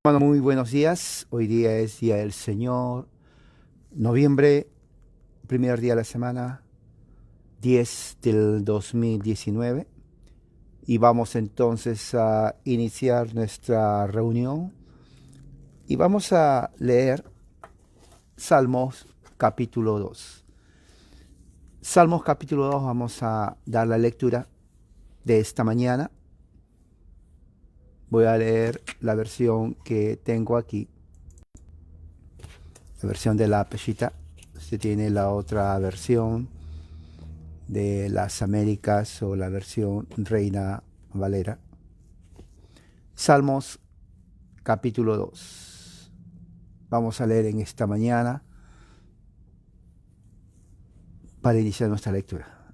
Bueno, muy buenos días. Hoy día es Día del Señor, noviembre, primer día de la semana, 10 del 2019. Y vamos entonces a iniciar nuestra reunión y vamos a leer Salmos capítulo 2. Salmos capítulo 2 vamos a dar la lectura de esta mañana. Voy a leer la versión que tengo aquí, la versión de la Peshita. Se tiene la otra versión de las Américas o la versión Reina Valera. Salmos capítulo 2. Vamos a leer en esta mañana para iniciar nuestra lectura.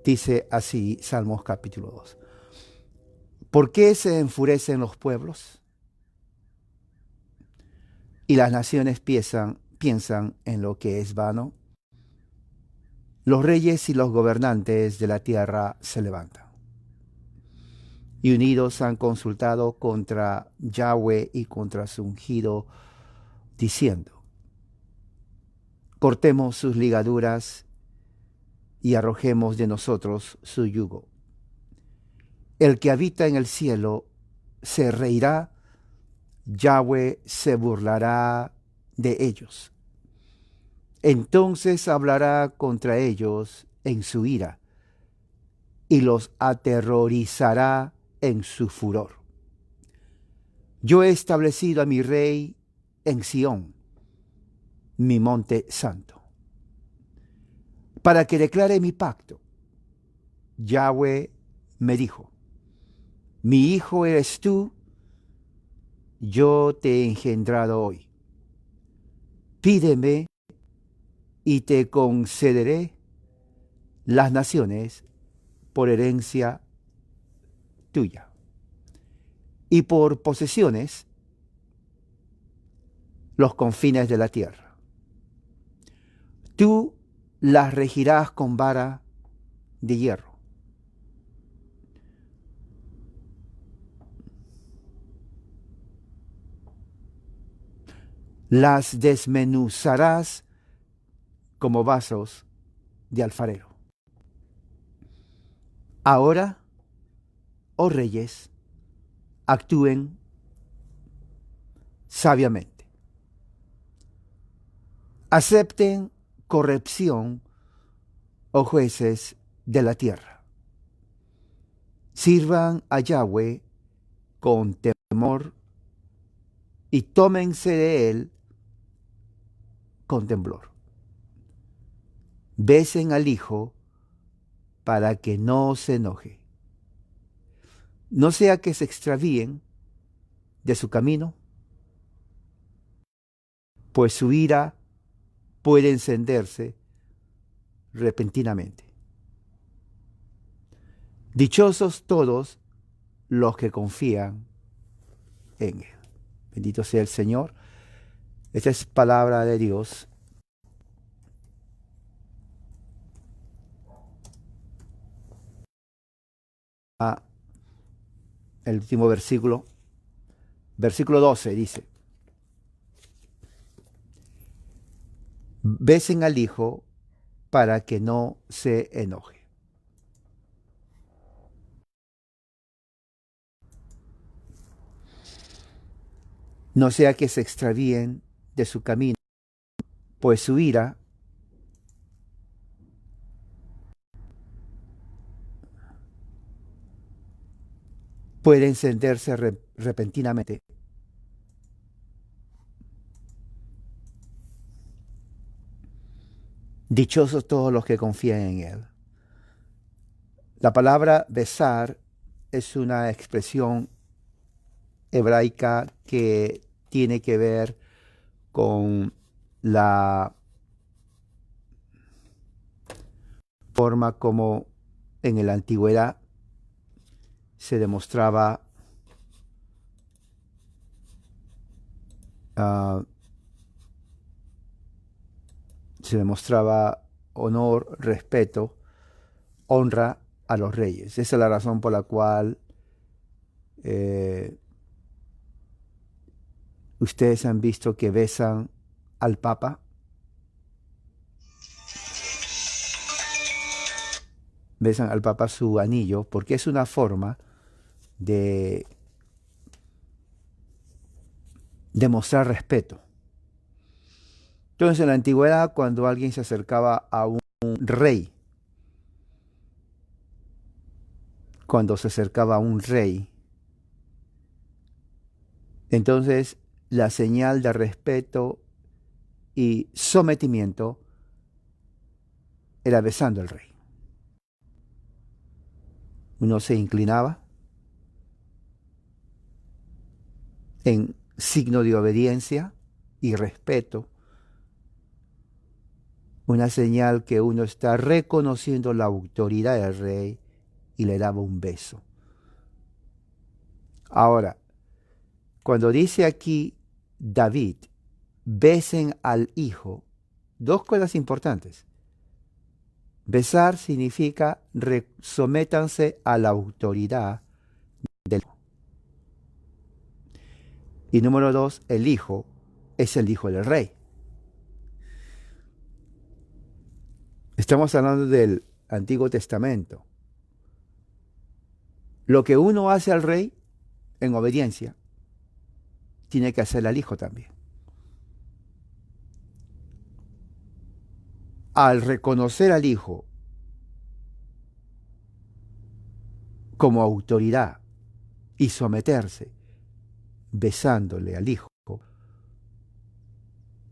Dice así Salmos capítulo 2. ¿Por qué se enfurecen los pueblos y las naciones piensan en lo que es vano? Los reyes y los gobernantes de la tierra se levantan y unidos han consultado contra Yahweh y contra su ungido, diciendo: cortemos sus ligaduras y arrojemos de nosotros su yugo. El que habita en el cielo se reirá, Yahweh se burlará de ellos. Entonces hablará contra ellos en su ira y los aterrorizará en su furor. Yo he establecido a mi rey en Sión, mi monte santo, para que declare mi pacto. Yahweh me dijo: mi hijo eres tú, yo te he engendrado hoy. Pídeme y te concederé las naciones por herencia tuya, y por posesiones los confines de la tierra. Tú las regirás con vara de hierro. Las desmenuzarás como vasos de alfarero. Ahora, oh reyes, actúen sabiamente. Acepten corrección, oh jueces de la tierra. Sirvan a Yahweh con temor y tómense de él con temblor. Besen al Hijo para que no se enoje. No sea que se extravíen de su camino, pues su ira puede encenderse repentinamente. Dichosos todos los que confían en él. Bendito sea el Señor. Esta es palabra de Dios. El último versículo, versículo 12 dice: besen al Hijo para que no se enoje. No sea que se extravíen de su camino, pues su ira puede encenderse repentinamente. Dichosos todos los que confían en él. La palabra besar es una expresión hebraica que tiene que ver con la forma como en la antigüedad se demostraba uh, honor, respeto, honra a los reyes. Esa es la razón por la cual ¿Ustedes han visto que besan al Papa? Besan al Papa su anillo porque es una forma de demostrar respeto. Entonces, en la antigüedad, cuando alguien se acercaba a un rey, cuando se acercaba a un rey, entonces la señal de respeto y sometimiento era besando al rey. Uno se inclinaba en signo de obediencia y respeto, una señal que uno está reconociendo la autoridad del rey y le daba un beso. Ahora, cuando dice aquí David, besen al hijo, dos cosas importantes. Besar significa sométanse a la autoridad del hijo. Y número dos, el hijo es el hijo del rey. Estamos hablando del Antiguo Testamento. Lo que uno hace al rey en obediencia, tiene que hacerle al hijo también. Al reconocer al hijo como autoridad y someterse, besándole al hijo,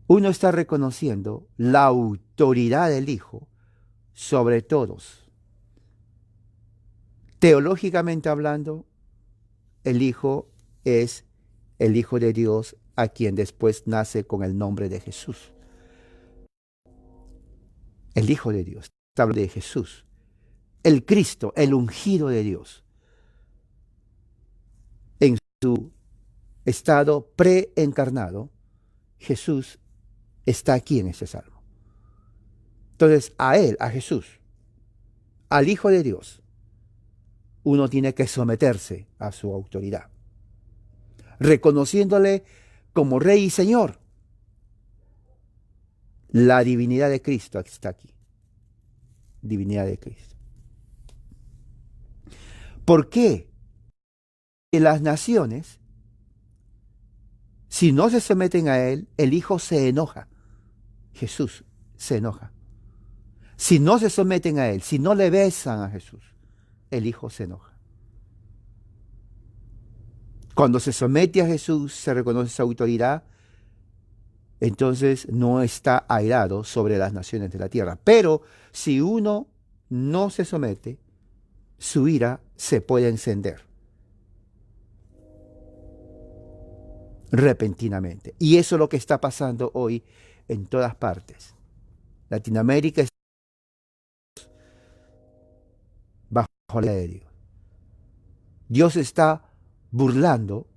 uno está reconociendo la autoridad del hijo sobre todos. Teológicamente hablando, el hijo es el Hijo de Dios, a quien después nace con el nombre de Jesús. El Hijo de Dios, está hablando de Jesús. El Cristo, el ungido de Dios. En su estado preencarnado, Jesús está aquí en este salmo. Entonces, a él, a Jesús, al Hijo de Dios, uno tiene que someterse a su autoridad, reconociéndole como Rey y Señor. La divinidad de Cristo está aquí. Divinidad de Cristo. ¿Por qué? En las naciones, si no se someten a Él, el Hijo se enoja. Jesús se enoja. Si no se someten a Él, si no le besan a Jesús, el Hijo se enoja. Cuando se somete a Jesús, se reconoce su autoridad, entonces no está airado sobre las naciones de la tierra. Pero si uno no se somete, su ira se puede encender repentinamente. Y eso es lo que está pasando hoy en todas partes. Latinoamérica está bajo la ley de Dios. Dios está burlando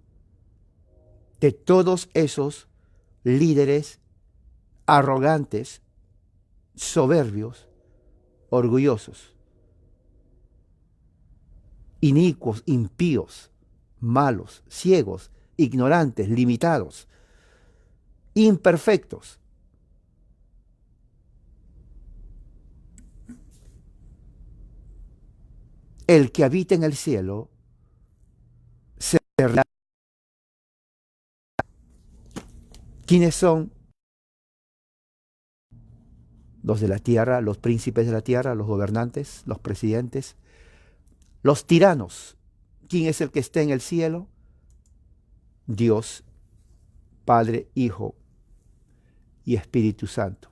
de todos esos líderes arrogantes, soberbios, orgullosos, inicuos, impíos, malos, ciegos, ignorantes, limitados, imperfectos. El que habita en el cielo se reirá. ¿Quiénes son? Los de la tierra, los príncipes de la tierra, los gobernantes, los presidentes, los tiranos. ¿Quién es el que está en el cielo? Dios, Padre, Hijo y Espíritu Santo.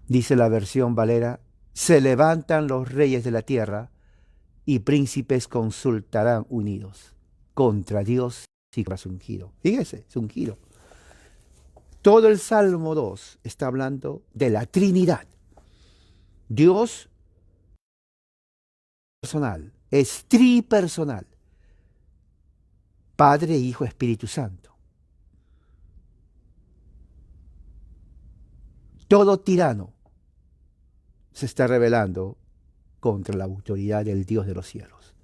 Dice la versión Valera, se levantan los reyes de la tierra y príncipes consultarán unidos contra Dios y contra su ungido. Fíjese, su ungido. Todo el Salmo 2 está hablando de la Trinidad. Dios personal, es tripersonal. Padre, Hijo, Espíritu Santo. Todo tirano se está rebelando contra la autoridad del Dios de los cielos.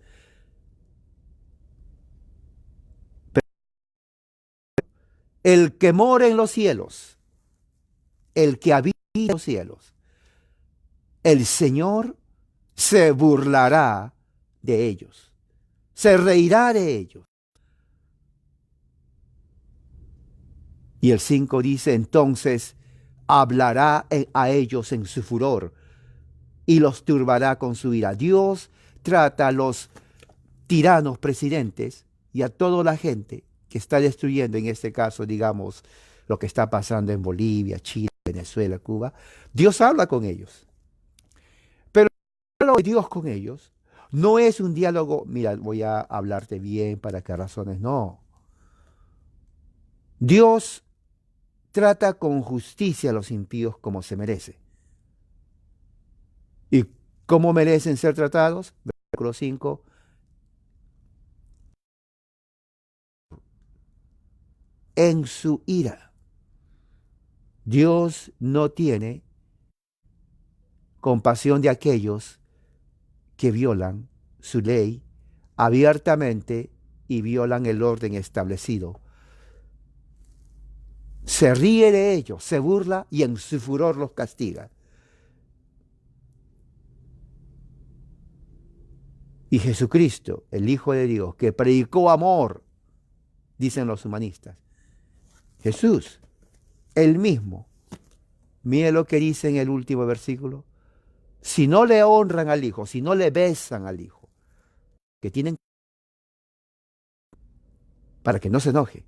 el que mora en los cielos, el que habita en los cielos, el Señor se burlará de ellos, se reirá de ellos. Y el 5 dice, entonces hablará a ellos en su furor y los turbará con su ira. Dios trata a los tiranos presidentes y a toda la gente que está destruyendo, en este caso, digamos, lo que está pasando en Bolivia, Chile, Venezuela, Cuba. Dios habla con ellos. Pero el diálogo de Dios con ellos no es un diálogo, mira, voy a hablarte bien, ¿para qué razones? No. Dios trata con justicia a los impíos como se merece. ¿Y cómo merecen ser tratados? Versículo 5. En su ira. Dios no tiene compasión de aquellos que violan su ley abiertamente y violan el orden establecido. Se ríe de ellos, se burla y en su furor los castiga. Y Jesucristo, el Hijo de Dios, que predicó amor, dicen los humanistas, Jesús, él mismo, mire lo que dice en el último versículo, si no le honran al Hijo, si no le besan al Hijo, que tienen para que no se enoje.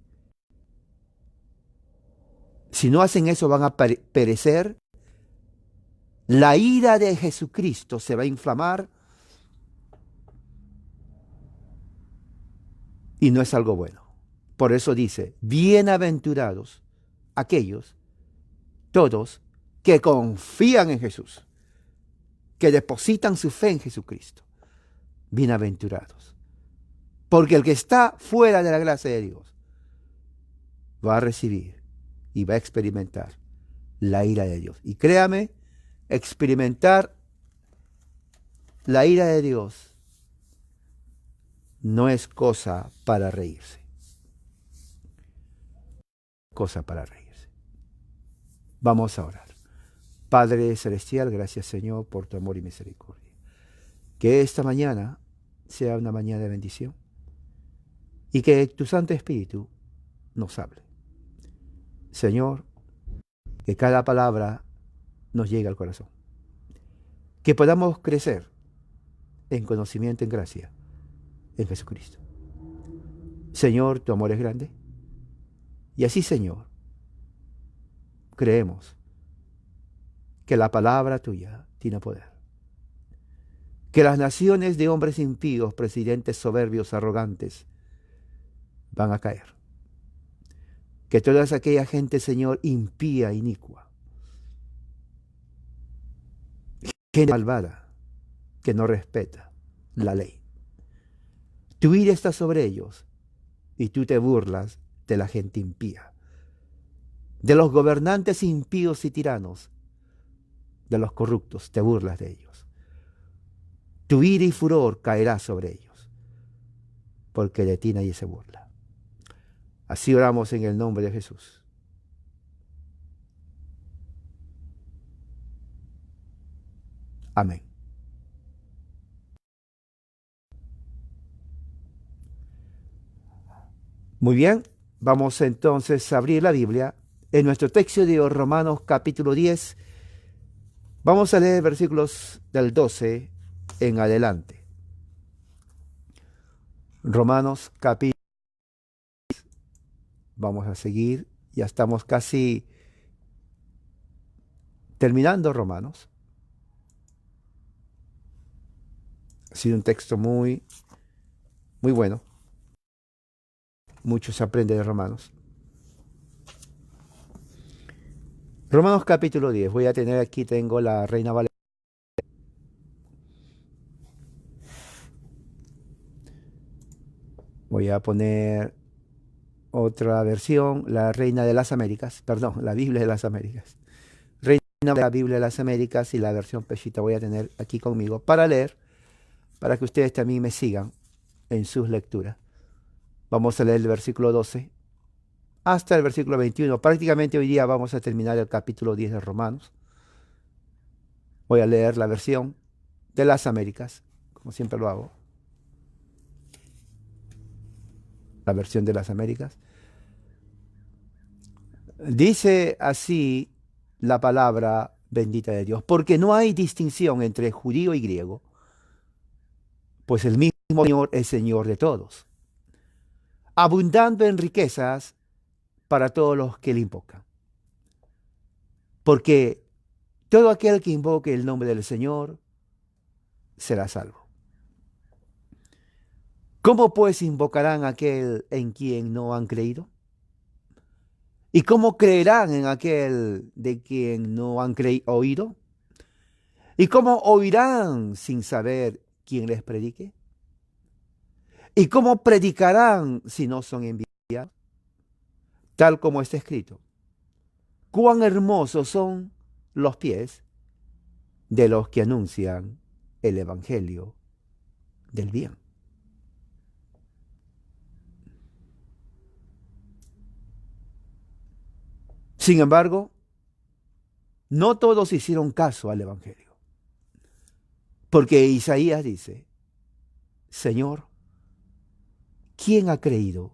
Si no hacen eso van a perecer. La ira de Jesucristo se va a inflamar y no es algo bueno. Por eso dice, bienaventurados aquellos, todos, que confían en Jesús, que depositan su fe en Jesucristo. Bienaventurados. Porque el que está fuera de la gracia de Dios va a recibir y va a experimentar la ira de Dios. Y créame, experimentar la ira de Dios no es cosa para reírse. Cosa para reírse. Vamos a orar. Padre Celestial, gracias Señor por tu amor y misericordia. Que esta mañana sea una mañana de bendición y que tu Santo Espíritu nos hable. Señor, que cada palabra nos llegue al corazón. Que podamos crecer en conocimiento, en gracia, en Jesucristo. Señor, tu amor es grande. Y así, Señor, creemos que la palabra tuya tiene poder. Que las naciones de hombres impíos, presidentes soberbios, arrogantes, van a caer. Que toda aquella gente, Señor, impía, inicua, gente malvada, que no respeta la ley. Tu ira está sobre ellos y tú te burlas de la gente impía, de los gobernantes impíos y tiranos, de los corruptos, te burlas de ellos. Tu ira y furor caerá sobre ellos, porque de ti nadie se burla. Así oramos en el nombre de Jesús. Amén. Muy bien, vamos entonces a abrir la Biblia en nuestro texto de Romanos capítulo 10. Vamos a leer versículos del 12 en adelante. Romanos capítulo 10. Vamos a seguir, ya estamos casi terminando Romanos. Ha sido un texto muy bueno. Mucho se aprende de Romanos. Romanos capítulo 10. Voy a tener aquí, tengo la Reina Valera. Voy a poner otra versión, la Reina de las Américas, perdón, la Biblia de las Américas. Reina de la Biblia de las Américas y la versión Peshita voy a tener aquí conmigo para leer, para que ustedes también me sigan en sus lecturas. Vamos a leer el versículo 12 hasta el versículo 21. Prácticamente hoy día vamos a terminar el capítulo 10 de Romanos. Voy a leer la versión de las Américas, como siempre lo hago. La versión de las Américas. Dice así la palabra bendita de Dios, porque no hay distinción entre judío y griego, pues el mismo Señor es Señor de todos, abundando en riquezas para todos los que le invocan. Porque todo aquel que invoque el nombre del Señor será salvo. ¿Cómo pues invocarán a aquel en quien no han creído? ¿Y cómo creerán en aquel de quien no han oído? ¿Y cómo oirán sin saber quién les predique? ¿Y cómo predicarán si no son enviados? Tal como está escrito: cuán hermosos son los pies de los que anuncian el evangelio del bien. Sin embargo, no todos hicieron caso al evangelio, porque Isaías dice: Señor, ¿quién ha creído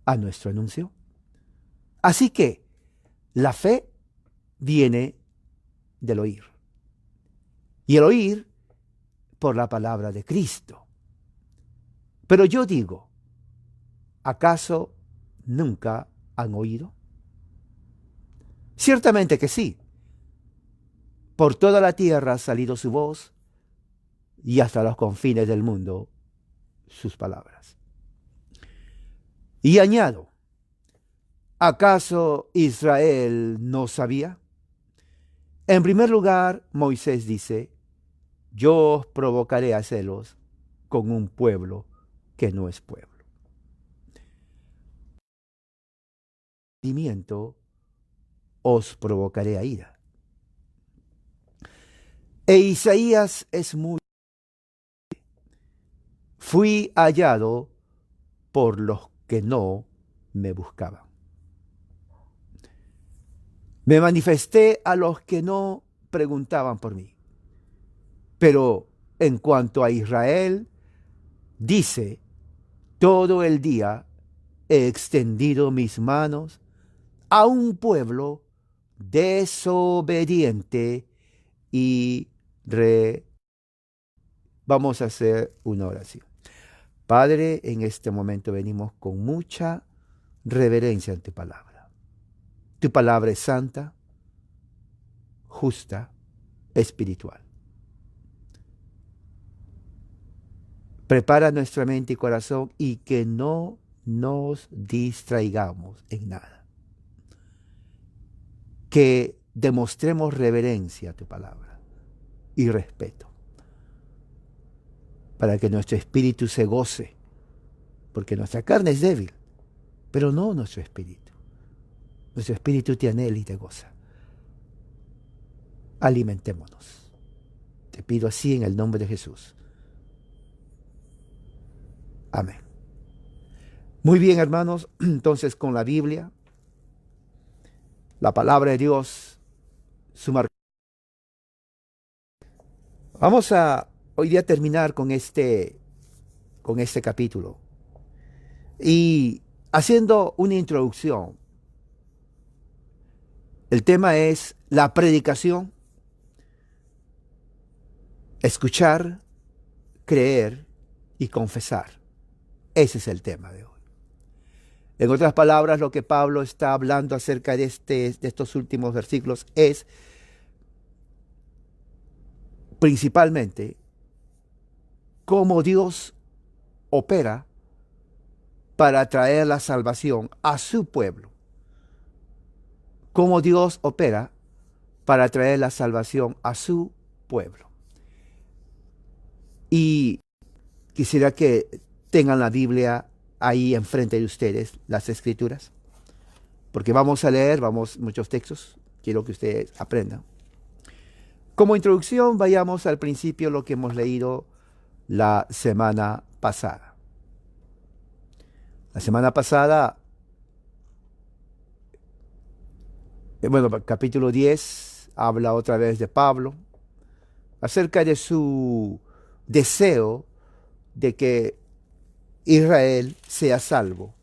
a nuestro anuncio? Así que la fe viene del oír, y el oír por la palabra de Cristo. Pero yo digo, ¿acaso nunca han oído? Ciertamente que sí. Por toda la tierra ha salido su voz, y hasta los confines del mundo sus palabras. Y añado, ¿acaso Israel no sabía? En primer lugar, Moisés dice: yo os provocaré a celos con un pueblo que no es pueblo. Os provocaré a ira. E Isaías es muy: fui hallado por los que no me buscaban. Me manifesté a los que no preguntaban por mí. Pero en cuanto a Israel, dice: todo el día he extendido mis manos a un pueblo desobediente y Vamos a hacer una oración. Padre, en este momento venimos con mucha reverencia en tu palabra. Tu palabra es santa, justa, espiritual. Prepara nuestra mente y corazón y que no nos distraigamos en nada. Que demostremos reverencia a tu palabra y respeto, para que nuestro espíritu se goce, porque nuestra carne es débil, pero no nuestro espíritu. Nuestro espíritu te anhela y te goza. Alimentémonos. Te pido así en el nombre de Jesús. Amén. Muy bien, hermanos, entonces con la Biblia, la palabra de Dios, su marca. Vamos a hoy día terminar con este capítulo y haciendo una introducción. El tema es la predicación, escuchar, creer y confesar. Ese es el tema de hoy. En otras palabras, lo que Pablo está hablando acerca de estos últimos versículos es principalmente cómo Dios opera para traer la salvación a su pueblo. Cómo Dios opera para traer la salvación a su pueblo. Y quisiera que tengan la Biblia ahí enfrente de ustedes, las Escrituras, porque vamos a leer, muchos textos, quiero que ustedes aprendan. Como introducción, vayamos al principio lo que hemos leído la semana pasada. La semana pasada Bueno, capítulo 10 habla otra vez de Pablo acerca de su deseo de que Israel sea salvo.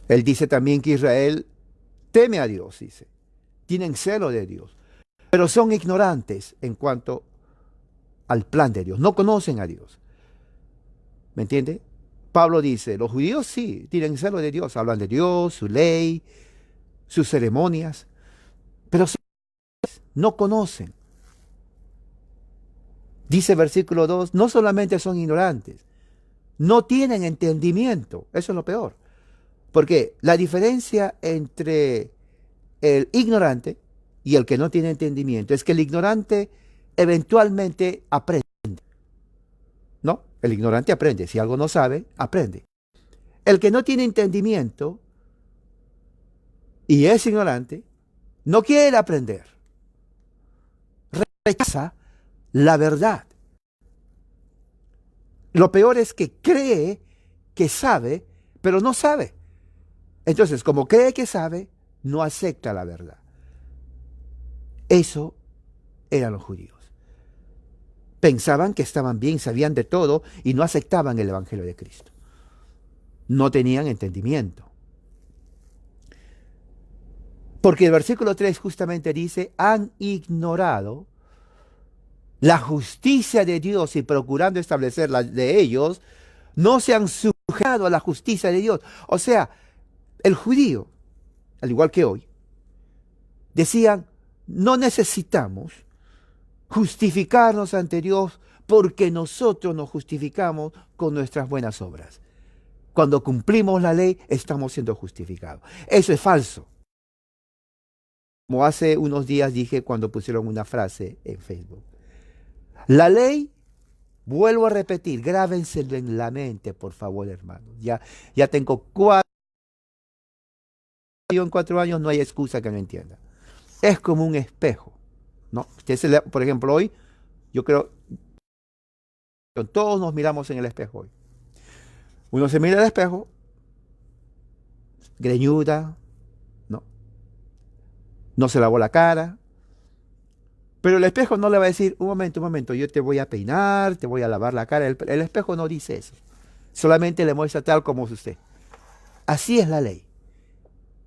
Él dice también que Israel teme a Dios, dice, tienen celo de Dios, pero son ignorantes en cuanto al plan de Dios, no conocen a Dios. ¿Me entiende? Pablo dice, los judíos sí, tienen celo de Dios, hablan de Dios, su ley, sus ceremonias, pero no conocen. Dice versículo 2, no solamente son ignorantes, no tienen entendimiento, eso es lo peor. Porque la diferencia entre el ignorante y el que no tiene entendimiento es que el ignorante eventualmente aprende, ¿no? El ignorante aprende, si algo no sabe, aprende. El que no tiene entendimiento y es ignorante, no quiere aprender, rechaza la verdad. Lo peor es que cree que sabe, pero no sabe. Entonces, como cree que sabe, no acepta la verdad. Eso eran los judíos. Pensaban que estaban bien, sabían de todo y no aceptaban el Evangelio de Cristo. No tenían entendimiento. Porque el versículo 3 justamente dice, han ignorado la justicia de Dios y procurando establecer la de ellos, no se han sujetado a la justicia de Dios. O sea, el judío, al igual que hoy, decían, no necesitamos justificarnos ante Dios porque nosotros nos justificamos con nuestras buenas obras. Cuando cumplimos la ley, estamos siendo justificados. Eso es falso. Como hace unos días dije cuando pusieron una frase en Facebook. La ley, vuelvo a repetir, grábenselo en la mente, por favor, hermanos. Ya tengo en 4 años, no hay excusa que no entienda. Es como un espejo, ¿no? Por ejemplo, hoy, yo creo, todos nos miramos en el espejo hoy. Uno se mira al espejo, greñuda, ¿no? No se lavó la cara, pero el espejo no le va a decir, un momento, yo te voy a peinar, te voy a lavar la cara. El espejo no dice eso. Solamente le muestra tal como es usted. Así es la ley.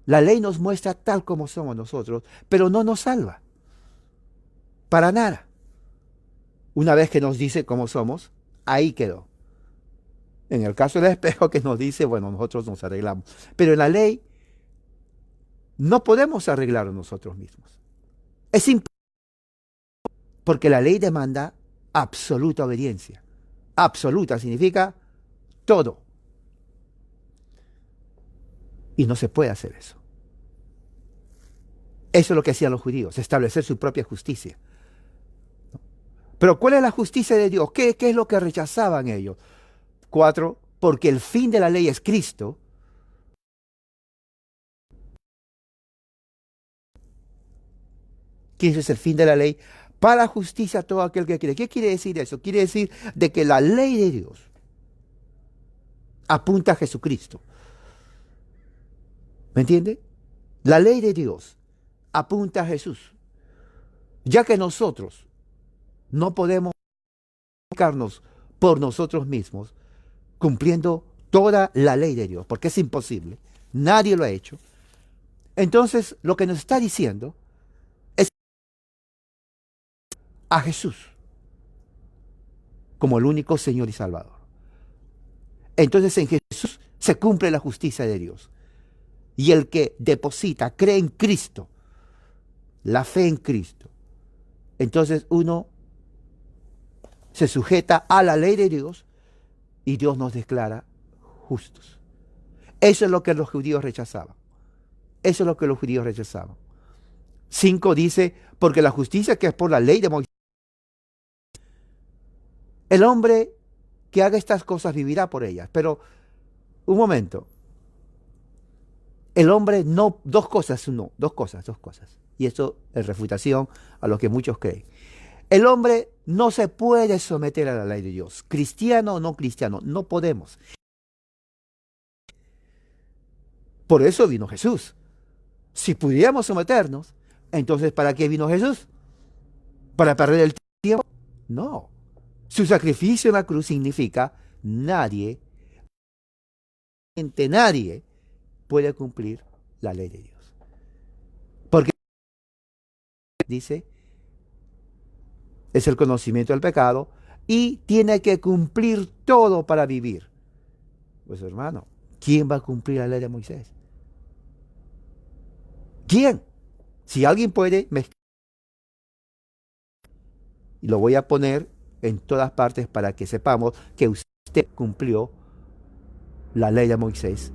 La ley nos muestra tal como somos nosotros, pero no nos salva. Para nada. Una vez que nos dice cómo somos, ahí quedó. En el caso del espejo que nos dice, bueno, nosotros nos arreglamos. Pero en la ley no podemos arreglar nosotros mismos. Es imposible. Porque la ley demanda absoluta obediencia. Absoluta significa todo. Y no se puede hacer eso. Eso es lo que hacían los judíos, establecer su propia justicia. Pero ¿cuál es la justicia de Dios? ¿Qué es lo que rechazaban ellos? 4, porque el fin de la ley es Cristo. ¿Quién es el fin de la ley? Para justicia a todo aquel que quiere. ¿Qué quiere decir eso? Quiere decir de que la ley de Dios apunta a Jesucristo. ¿Me entiende? La ley de Dios apunta a Jesús. Ya que nosotros no podemos justificarnos por nosotros mismos cumpliendo toda la ley de Dios, porque es imposible. Nadie lo ha hecho. Entonces, lo que nos está diciendo es a Jesús como el único Señor y Salvador. Entonces, en Jesús se cumple la justicia de Dios. Y el que deposita, cree en Cristo, la fe en Cristo, entonces uno se sujeta a la ley de Dios y Dios nos declara justos. Eso es lo que los judíos rechazaban. Eso es lo que los judíos rechazaban. 5 dice, porque la justicia que es por la ley de Moisés, el hombre que haga estas cosas vivirá por ellas. Pero, un momento, el hombre no, dos cosas. Y eso es refutación a lo que muchos creen. El hombre no se puede someter a la ley de Dios. Cristiano o no cristiano, no podemos. Por eso vino Jesús. Si pudiéramos someternos, entonces ¿para qué vino Jesús? ¿Para perder el tiempo? No. Su sacrificio en la cruz significa nadie, nadie puede cumplir la ley de Dios. Porque dice, es el conocimiento del pecado y tiene que cumplir todo para vivir. Pues hermano, ¿quién va a cumplir la ley de Moisés? ¿Quién? Si alguien puede, y lo voy a poner en todas partes para que sepamos que usted cumplió la ley de Moisés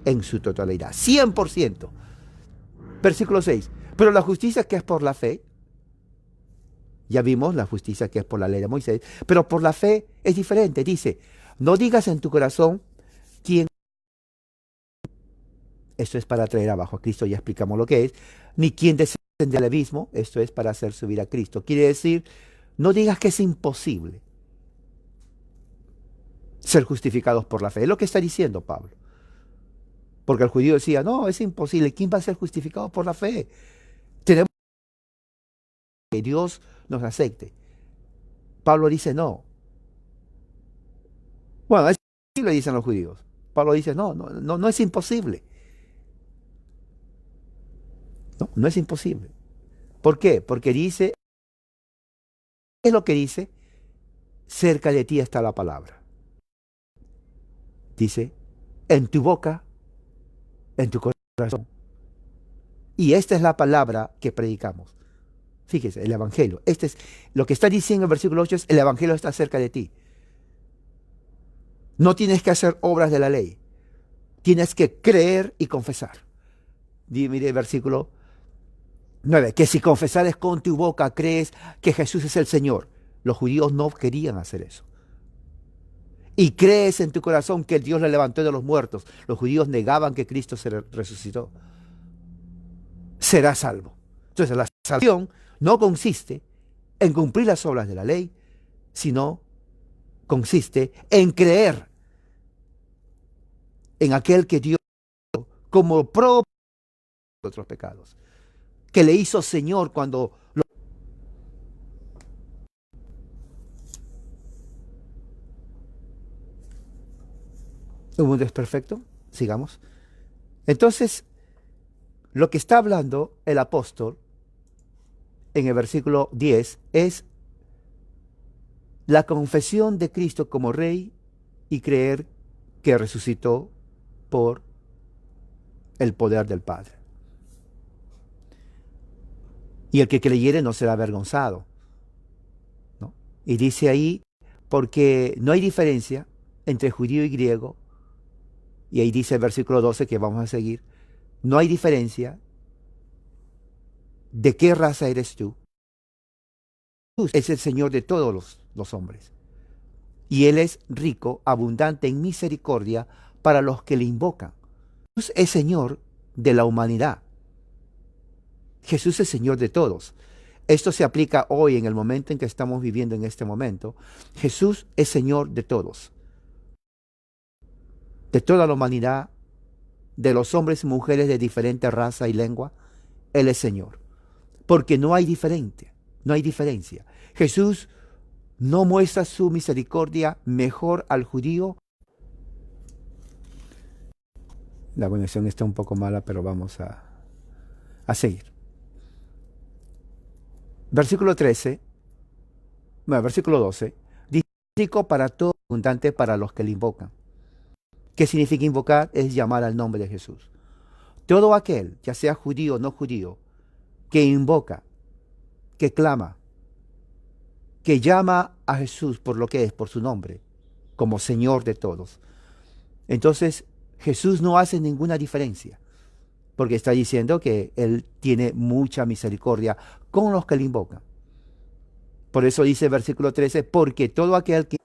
en su totalidad, 100%. Versículo 6. Pero la justicia que es por la fe, ya vimos la justicia que es por la ley de Moisés, pero por la fe es diferente. Dice, no digas en tu corazón quién. Esto es para traer abajo a Cristo, ya explicamos lo que es. Ni quién desciende al abismo, esto es para hacer subir a Cristo. Quiere decir, no digas que es imposible ser justificados por la fe. Es lo que está diciendo Pablo. Porque el judío decía, no, es imposible. ¿Quién va a ser justificado por la fe? Tenemos que Dios nos acepte. Pablo dice, no. Bueno, es imposible, dicen los judíos. Pablo dice, no es imposible. No es imposible. ¿Por qué? Porque dice, ¿qué es lo que dice? Cerca de ti está la palabra. Dice, en tu boca, en tu corazón. Y esta es la palabra que predicamos. Fíjese, el Evangelio. Este es lo que está diciendo el versículo 8, es el Evangelio está cerca de ti. No tienes que hacer obras de la ley. Tienes que creer y confesar. Mire el versículo 9, que si confesares con tu boca, crees que Jesús es el Señor. Los judíos no querían hacer eso. Y crees en tu corazón que Dios le levantó de los muertos. Los judíos negaban que Cristo se resucitó. Serás salvo. Entonces la salvación no consiste en cumplir las obras de la ley, sino consiste en creer en aquel que Dios como propio de otros pecados, que le hizo Señor cuando el mundo es perfecto. Sigamos. Entonces, lo que está hablando el apóstol en el versículo 10 es la confesión de Cristo como Rey y creer que resucitó por el poder del Padre. Y el que creyere no será avergonzado, ¿no? Y dice ahí, porque no hay diferencia entre judío y griego, y ahí dice el versículo 12 que vamos a seguir, no hay diferencia de qué raza eres tú. Jesús es el Señor de todos los hombres. Y Él es rico, abundante en misericordia para los que le invocan. Jesús es Señor de la humanidad. Jesús es Señor de todos. Esto se aplica hoy en el momento en que estamos viviendo en este momento. Jesús es Señor de todos. De toda la humanidad, de los hombres y mujeres de diferente raza y lengua, Él es Señor. Porque no hay diferencia. Jesús no muestra su misericordia mejor al judío. La conexión está un poco mala, pero vamos a seguir. Versículo 13, bueno, versículo 12, dice, para todo, abundante para los que le invocan. ¿Qué significa invocar? Es llamar al nombre de Jesús. Todo aquel, ya sea judío o no judío, que invoca, que clama, que llama a Jesús por lo que es, por su nombre, como Señor de todos. Entonces, Jesús no hace ninguna diferencia, porque está diciendo que Él tiene mucha misericordia con los que le invocan. Por eso dice el versículo 13, porque todo aquel que...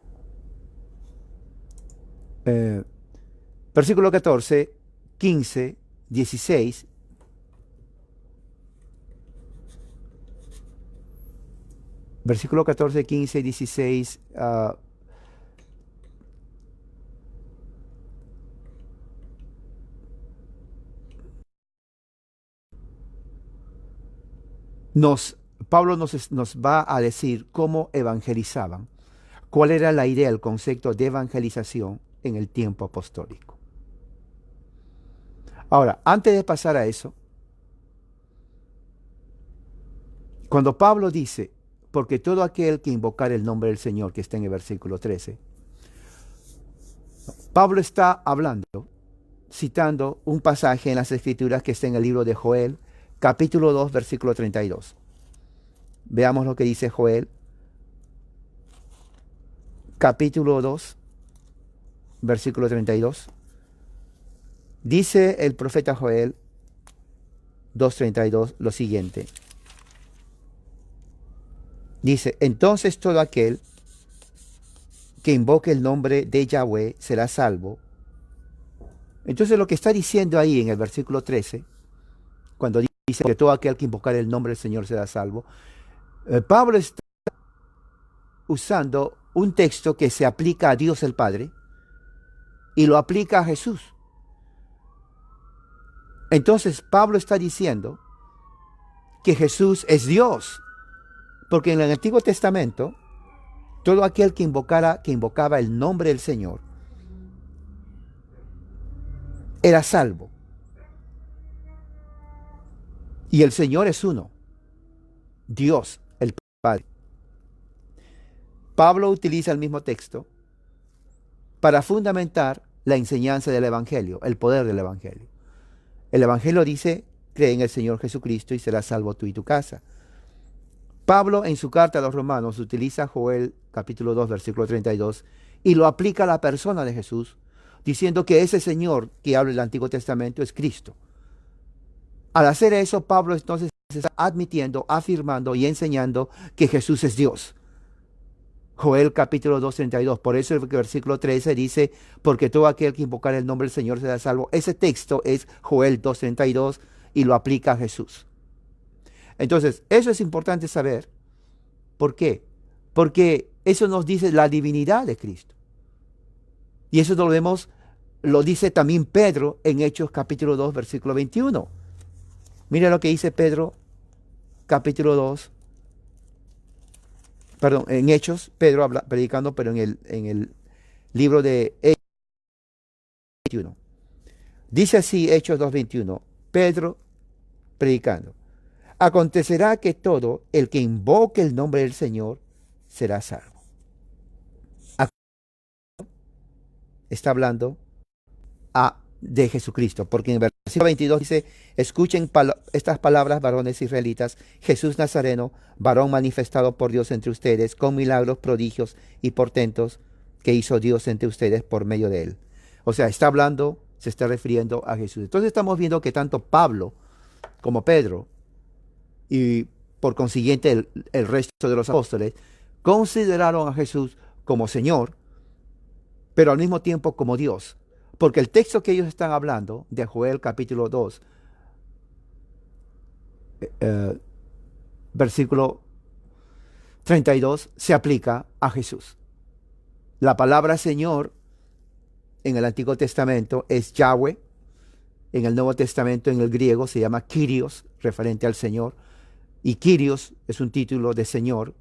versículo 14, 15, 16. Versículo 14, 15, 16. Pablo nos va a decir cómo evangelizaban, cuál era la idea, el concepto de evangelización en el tiempo apostólico. Ahora, antes de pasar a eso, cuando Pablo dice, porque todo aquel que invocar el nombre del Señor, que está en el versículo 13, Pablo está hablando, citando un pasaje en las Escrituras que está en el libro de Joel, capítulo 2, versículo 32. Veamos lo que dice Joel, capítulo 2, versículo 32. Dice el profeta Joel 2:32 lo siguiente. Dice, entonces todo aquel que invoque el nombre de Yahweh será salvo. Entonces lo que está diciendo ahí en el versículo 13, cuando dice que todo aquel que invocar el nombre del Señor será salvo, Pablo está usando un texto que se aplica a Dios el Padre y lo aplica a Jesús. Entonces Pablo está diciendo que Jesús es Dios, porque en el Antiguo Testamento todo aquel que invocaba el nombre del Señor era salvo. Y el Señor es uno, Dios el Padre. Pablo utiliza el mismo texto para fundamentar la enseñanza del Evangelio, el poder del Evangelio. El Evangelio dice, cree en el Señor Jesucristo y serás salvo tú y tu casa. Pablo en su carta a los Romanos utiliza Joel capítulo 2 versículo 32 y lo aplica a la persona de Jesús, diciendo que ese Señor que habla el Antiguo Testamento es Cristo. Al hacer eso, Pablo entonces está admitiendo, afirmando y enseñando que Jesús es Dios. Joel capítulo 2, 32. Por eso el versículo 13 dice, porque todo aquel que invocar el nombre del Señor será salvo. Ese texto es Joel 2, 32 y lo aplica a Jesús. Entonces, eso es importante saber. ¿Por qué? Porque eso nos dice la divinidad de Cristo. Y eso lo dice también Pedro en Hechos capítulo 2, versículo 21. Mira lo que dice Pedro capítulo 2. Perdón, en Hechos, Pedro habla, predicando, pero en el libro de Hechos 21. Dice así Hechos 2:21, Pedro predicando. Acontecerá que todo el que invoque el nombre del Señor será salvo. Está hablando de Jesucristo, porque en el versículo 22 dice, escuchen estas palabras, varones israelitas, Jesús Nazareno, varón manifestado por Dios entre ustedes, con milagros, prodigios y portentos que hizo Dios entre ustedes por medio de él. O sea, está hablando, se está refiriendo a Jesús. Entonces estamos viendo que tanto Pablo como Pedro y por consiguiente el resto de los apóstoles consideraron a Jesús como Señor, pero al mismo tiempo como Dios. Porque el texto que ellos están hablando de Joel capítulo 2, versículo 32, se aplica a Jesús. La palabra Señor en el Antiguo Testamento es Yahweh. En el Nuevo Testamento, en el griego, se llama Kyrios, referente al Señor. Y Kyrios es un título de Señor,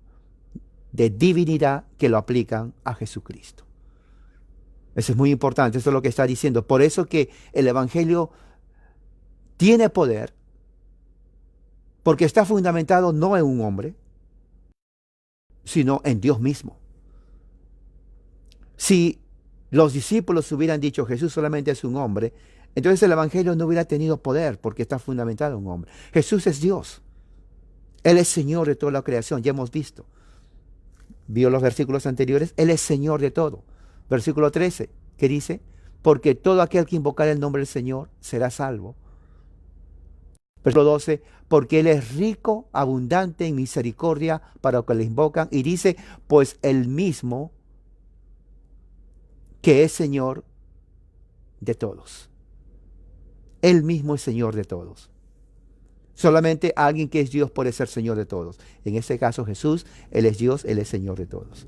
de divinidad, que lo aplican a Jesucristo. Eso es muy importante, eso es lo que está diciendo. Por eso que el Evangelio tiene poder, porque está fundamentado no en un hombre, sino en Dios mismo. Si los discípulos hubieran dicho Jesús solamente es un hombre, entonces el Evangelio no hubiera tenido poder, porque está fundamentado en un hombre. Jesús es Dios. Él es Señor de toda la creación, ya hemos visto. ¿Vio los versículos anteriores? Él es Señor de todo. Versículo 13, que dice, porque todo aquel que invocar el nombre del Señor será salvo. Versículo 12, porque Él es rico, abundante en misericordia para los que le invocan. Y dice, pues Él mismo, que es Señor de todos. Él mismo es Señor de todos. Solamente alguien que es Dios puede ser Señor de todos. En este caso Jesús, Él es Dios, Él es Señor de todos.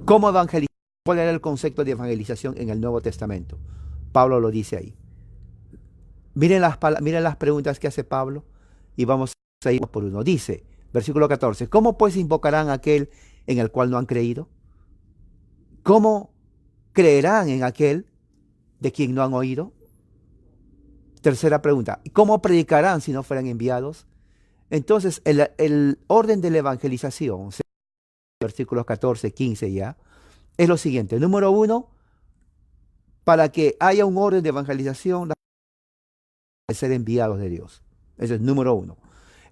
¿Cómo evangelizar? ¿Cuál era el concepto de evangelización en el Nuevo Testamento? Pablo lo dice ahí. Miren las preguntas que hace Pablo y vamos a ir por uno. Dice, versículo 14, ¿cómo pues invocarán a aquel en el cual no han creído? ¿Cómo creerán en aquel de quien no han oído? Tercera pregunta, ¿cómo predicarán si no fueran enviados? Entonces, el orden de la evangelización, versículos 14, 15 ya, es lo siguiente. Número uno, para que haya un orden de evangelización, de ser enviados de Dios. Ese es número uno.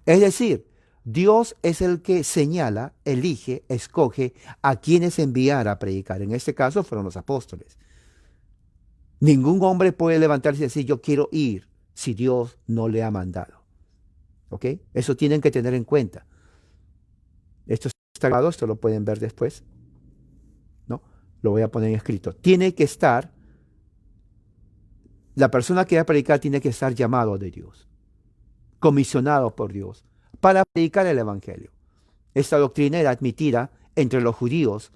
Es decir, Dios es el que señala, elige, escoge a quienes enviar a predicar. En este caso fueron los apóstoles. Ningún hombre puede levantarse y decir, yo quiero ir, si Dios no le ha mandado. ¿Ok? Eso tienen que tener en cuenta. Esto está grabado, esto lo pueden ver después. ¿No? Lo voy a poner en escrito. Tiene que estar, la persona que va a predicar tiene que estar llamado de Dios, comisionado por Dios, para predicar el Evangelio. Esta doctrina era admitida entre los judíos,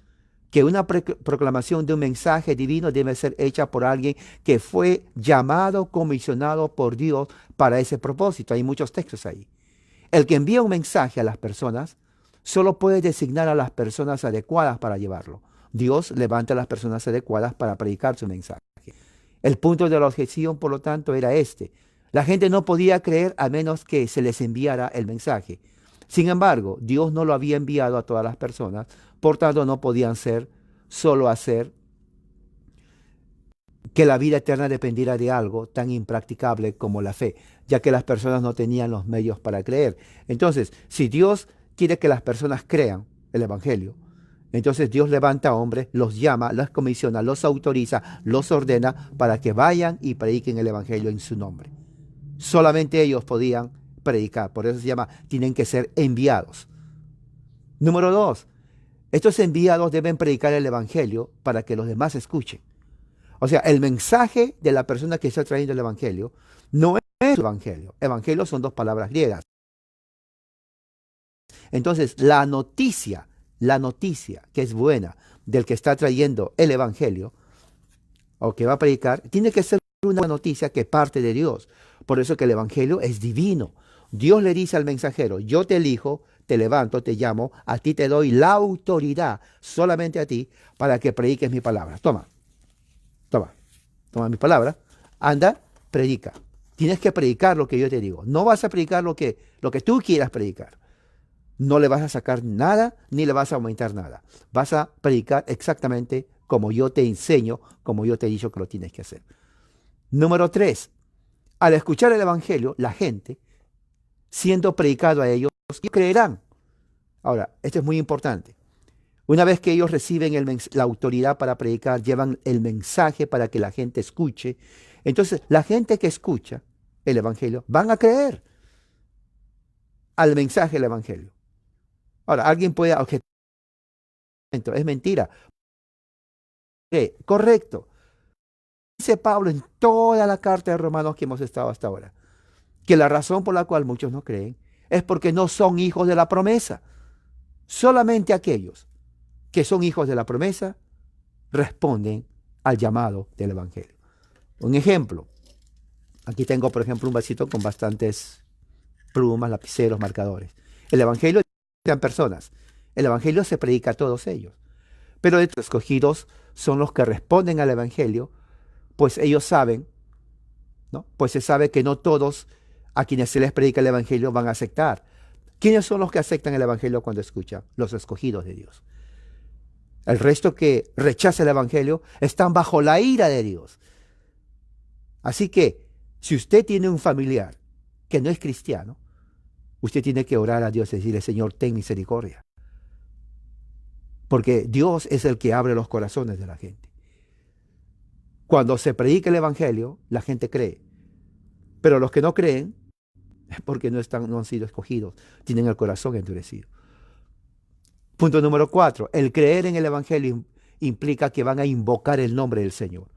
que una proclamación de un mensaje divino debe ser hecha por alguien que fue llamado, comisionado por Dios para ese propósito. Hay muchos textos ahí. El que envía un mensaje a las personas solo puede designar a las personas adecuadas para llevarlo. Dios levanta a las personas adecuadas para predicar su mensaje. El punto de la objeción, por lo tanto, era este. La gente no podía creer a menos que se les enviara el mensaje. Sin embargo, Dios no lo había enviado a todas las personas, por tanto no podían solo hacer que la vida eterna dependiera de algo tan impracticable como la fe, ya que las personas no tenían los medios para creer. Entonces, si Dios quiere que las personas crean el Evangelio, entonces Dios levanta a hombres, los llama, los comisiona, los autoriza, los ordena para que vayan y prediquen el Evangelio en su nombre. Solamente ellos podían predicar, por eso se llama, tienen que ser enviados. Número 2, estos enviados deben predicar el Evangelio para que los demás escuchen. O sea, el mensaje de la persona que está trayendo el Evangelio no es Evangelio. Evangelio son dos palabras griegas. Entonces, la noticia que es buena del que está trayendo el Evangelio o que va a predicar, tiene que ser una noticia que parte de Dios. Por eso que el Evangelio es divino. Dios le dice al mensajero, yo te elijo, te levanto, te llamo, a ti te doy la autoridad, solamente a ti, para que prediques mi palabra. Toma mi palabra, anda, predica. Tienes que predicar lo que yo te digo. No vas a predicar lo que tú quieras predicar. No le vas a sacar nada, ni le vas a aumentar nada. Vas a predicar exactamente como yo te enseño, como yo te he dicho que lo tienes que hacer. Número 3. Al escuchar el Evangelio, la gente, siendo predicado a ellos, creerán. Ahora, esto es muy importante. Una vez que ellos reciben la autoridad para predicar, llevan el mensaje para que la gente escuche. Entonces, la gente que escucha el Evangelio van a creer al mensaje del Evangelio. Ahora, alguien puede objetar, es mentira. Correcto. Dice Pablo en toda la carta de Romanos que hemos estado hasta ahora, que la razón por la cual muchos no creen es porque no son hijos de la promesa. Solamente aquellos que son hijos de la promesa responden al llamado del Evangelio. Un ejemplo, aquí tengo por ejemplo un vasito con bastantes plumas, lapiceros, marcadores. El Evangelio sean personas. El Evangelio se predica a todos ellos. Pero estos escogidos son los que responden al Evangelio, pues ellos saben, ¿no? Pues se sabe que no todos a quienes se les predica el Evangelio van a aceptar. ¿Quiénes son los que aceptan el Evangelio cuando escuchan? Los escogidos de Dios. El resto que rechaza el Evangelio están bajo la ira de Dios. Así que, si usted tiene un familiar que no es cristiano, usted tiene que orar a Dios y decirle, Señor, ten misericordia. Porque Dios es el que abre los corazones de la gente. Cuando se predica el Evangelio, la gente cree. Pero los que no creen es porque no han sido escogidos, tienen el corazón endurecido. Punto número 4. El creer en el Evangelio implica que van a invocar el nombre del Señor.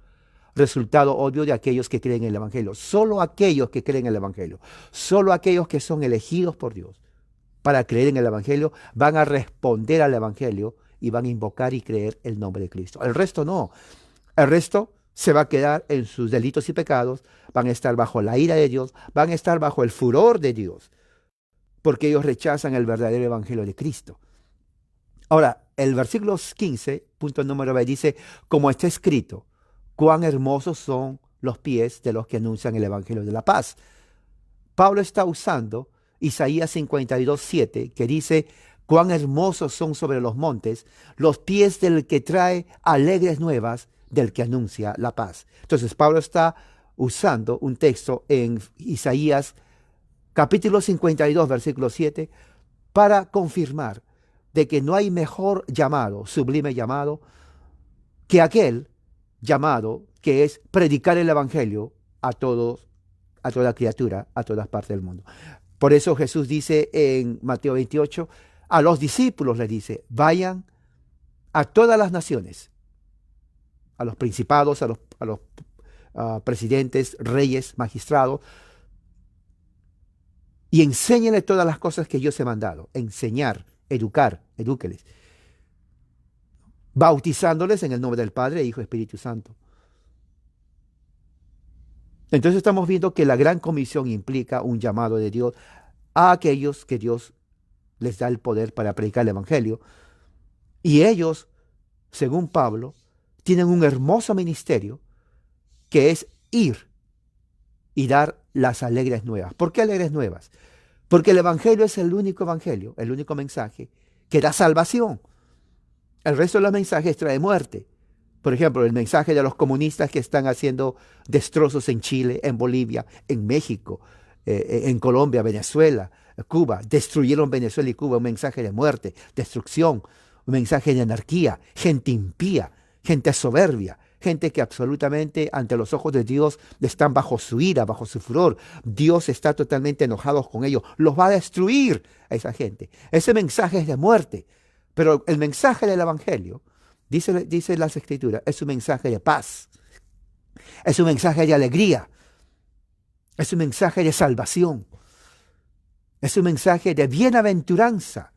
Resultado obvio de aquellos que creen en el Evangelio. Solo aquellos que creen en el Evangelio, solo aquellos que son elegidos por Dios para creer en el Evangelio, van a responder al Evangelio y van a invocar y creer el nombre de Cristo. El resto no. El resto se va a quedar en sus delitos y pecados, van a estar bajo la ira de Dios, van a estar bajo el furor de Dios, porque ellos rechazan el verdadero evangelio de Cristo. Ahora, el versículo 15, punto número B, dice, como está escrito, cuán hermosos son los pies de los que anuncian el evangelio de la paz. Pablo está usando Isaías 52:7, que dice, cuán hermosos son sobre los montes los pies del que trae alegres nuevas, del que anuncia la paz. Entonces, Pablo está usando un texto en Isaías capítulo 52, versículo 7, para confirmar de que no hay mejor llamado, sublime llamado, que aquel llamado que es predicar el evangelio a todos, a toda criatura, a todas partes del mundo. Por eso Jesús dice en Mateo 28, a los discípulos le dice, vayan a todas las naciones, a los principados, a los presidentes, reyes, magistrados, y enséñenle todas las cosas que yo os he mandado. Enseñar, educar, edúqueles, bautizándoles en el nombre del Padre, Hijo y Espíritu Santo. Entonces estamos viendo que la gran comisión implica un llamado de Dios a aquellos que Dios les da el poder para predicar el evangelio. Y ellos, según Pablo, tienen un hermoso ministerio que es ir y dar las alegres nuevas. ¿Por qué alegres nuevas? Porque el evangelio es el único evangelio, el único mensaje que da salvación. El resto de los mensajes trae muerte. Por ejemplo, el mensaje de los comunistas que están haciendo destrozos en Chile, en Bolivia, en México, en Colombia, Venezuela, Cuba. Destruyeron Venezuela y Cuba, un mensaje de muerte, destrucción, un mensaje de anarquía, gente impía, gente soberbia, gente que absolutamente ante los ojos de Dios están bajo su ira, bajo su furor. Dios está totalmente enojado con ellos, los va a destruir a esa gente. Ese mensaje es de muerte, pero el mensaje del evangelio, dice las Escrituras, es un mensaje de paz, es un mensaje de alegría, es un mensaje de salvación, es un mensaje de bienaventuranza.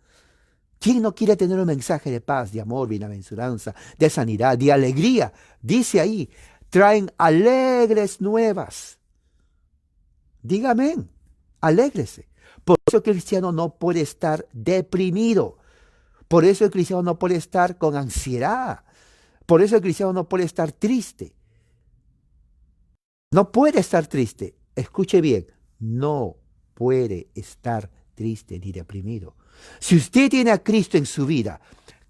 ¿Quién no quiere tener un mensaje de paz, de amor, bienaventuranza, de sanidad, de alegría? Dice ahí, traen alegres nuevas. Dígame, alégrese. Por eso el cristiano no puede estar deprimido. Por eso el cristiano no puede estar con ansiedad. Por eso el cristiano no puede estar triste. No puede estar triste. Escuche bien, no puede estar triste ni deprimido. Si usted tiene a Cristo en su vida,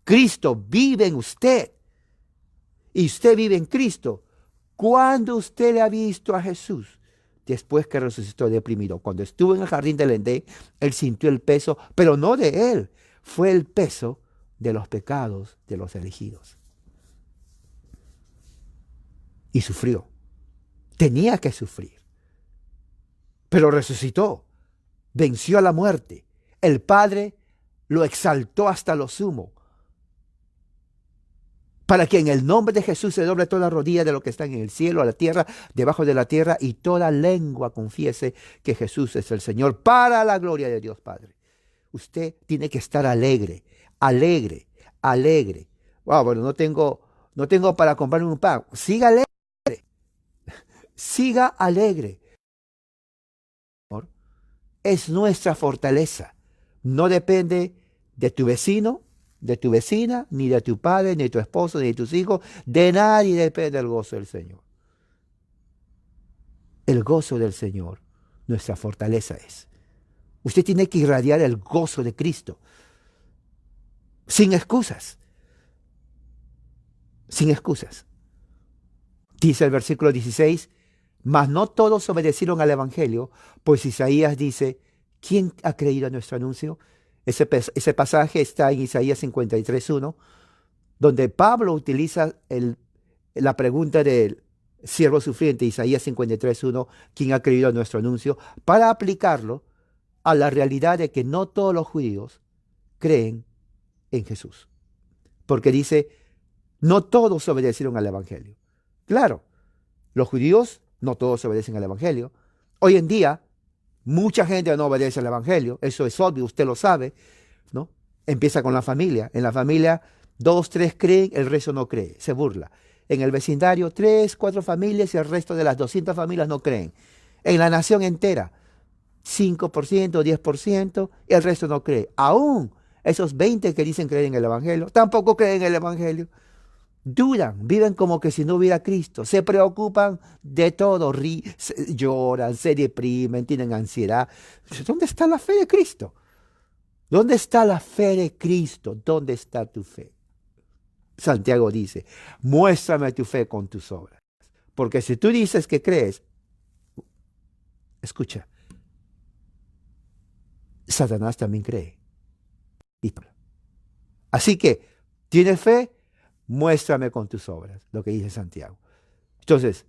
Cristo vive en usted y usted vive en Cristo. ¿Cuándo usted le ha visto a Jesús después que resucitó deprimido? Cuando estuvo en el jardín del Edén, él sintió el peso, pero no de él, fue el peso de los pecados de los elegidos. Y sufrió. Tenía que sufrir. Pero resucitó, venció a la muerte. El Padre lo exaltó hasta lo sumo, para que en el nombre de Jesús se doble toda rodilla de lo que está en el cielo, a la tierra, debajo de la tierra, y toda lengua confiese que Jesús es el Señor, para la gloria de Dios Padre. Usted tiene que estar alegre, alegre, alegre. Wow, bueno, no tengo para comprarme un pan. Siga alegre, siga alegre. Es nuestra fortaleza. No depende de tu vecino, de tu vecina, ni de tu padre, ni de tu esposo, ni de tus hijos. De nadie depende el gozo del Señor. El gozo del Señor, nuestra fortaleza es. Usted tiene que irradiar el gozo de Cristo. Sin excusas. Sin excusas. Dice el versículo 16, mas no todos obedecieron al evangelio, pues Isaías dice, ¿quién ha creído a nuestro anuncio? Ese pasaje está en Isaías 53:1, donde Pablo utiliza la pregunta del siervo sufriente, Isaías 53:1, ¿quién ha creído a nuestro anuncio? Para aplicarlo a la realidad de que no todos los judíos creen en Jesús. Porque dice, no todos obedecieron al evangelio. Claro, los judíos no todos obedecen al evangelio. Hoy en día, mucha gente no obedece al evangelio, eso es obvio, usted lo sabe, ¿no? Empieza con la familia. En la familia, 2, 3 creen, el resto no cree, se burla. En el vecindario, 3, 4 familias y el resto de las 200 familias no creen. En la nación entera, 5%, 10%, y el resto no cree. Aún esos 20 que dicen creer en el Evangelio, tampoco creen en el Evangelio. Dudan, viven como que si no hubiera Cristo, se preocupan de todo, lloran, se deprimen, tienen ansiedad. ¿Dónde está la fe de Cristo? ¿Dónde está la fe de Cristo? ¿Dónde está tu fe? Santiago dice, muéstrame tu fe con tus obras. Porque si tú dices que crees, escucha, Satanás también cree. Así que, ¿tienes fe? Muéstrame con tus obras, lo que dice Santiago. Entonces,